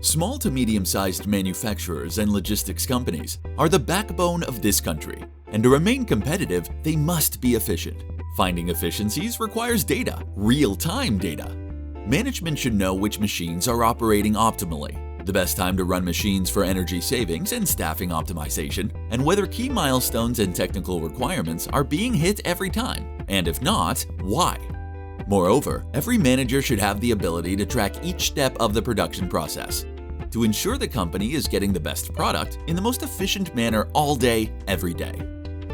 Small to medium-sized manufacturers and logistics companies are the backbone of this country, and to remain competitive, they must be efficient. Finding efficiencies requires data, real-time data. Management should know which machines are operating optimally, the best time to run machines for energy savings and staffing optimization, and whether key milestones and technical requirements are being hit every time, and if not, why. Moreover, every manager should have the ability to track each step of the production process to ensure the company is getting the best product in the most efficient manner all day, every day.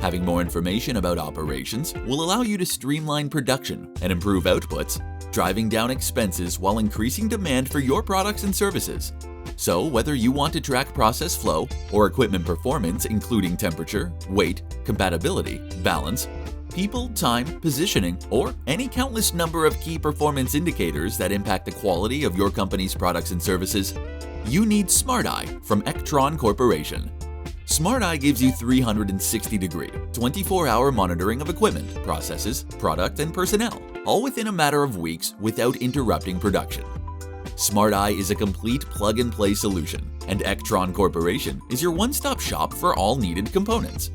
Having more information about operations will allow you to streamline production and improve outputs, driving down expenses while increasing demand for your products and services. So, whether you want to track process flow or equipment performance, including temperature, weight, compatibility, balance, people, time, positioning, or any countless number of key performance indicators that impact the quality of your company's products and services, you need SmartEYE from Ectron Corporation. SmartEYE gives you 360-degree, 24-hour monitoring of equipment, processes, product, and personnel, all within a matter of weeks without interrupting production. SmartEYE is a complete plug-and-play solution, and Ectron Corporation is your one-stop shop for all needed components.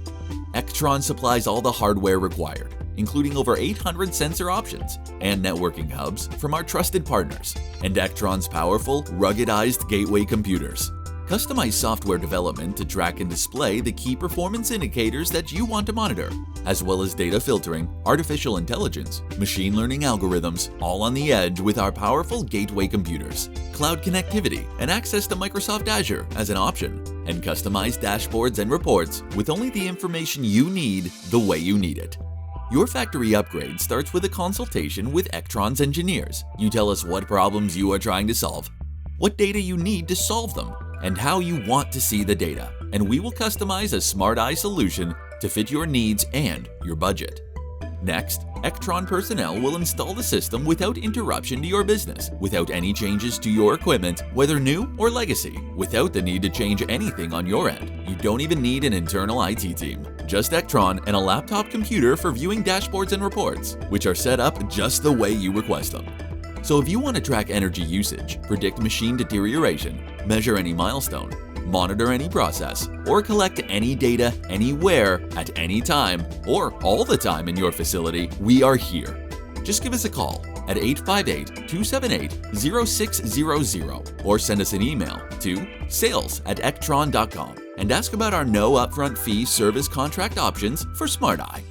Ectron supplies all the hardware required, including over 800 sensor options and networking hubs from our trusted partners, and Ectron's powerful, ruggedized gateway computers. Customize software development to track and display the key performance indicators that you want to monitor, as well as data filtering, artificial intelligence, machine learning algorithms, all on the edge with our powerful gateway computers, cloud connectivity, and access to Microsoft Azure as an option, and customized dashboards and reports with only the information you need the way you need it. Your factory upgrade starts with a consultation with Ectron's engineers. You tell us what problems you are trying to solve, what data you need to solve them, and how you want to see the data, and we will customize a SmartEYE solution to fit your needs and your budget. Next, Ectron personnel will install the system without interruption to your business, without any changes to your equipment, whether new or legacy, without the need to change anything on your end. You don't even need an internal IT team, just Ectron and a laptop computer for viewing dashboards and reports, which are set up just the way you request them. So if you want to track energy usage, predict machine deterioration, measure any milestone, monitor any process, or collect any data anywhere at any time or all the time in your facility, we are here. Just give us a call at 858-278-0600 or send us an email to sales@ectron.com and ask about our no upfront fee service contract options for SmartEYE.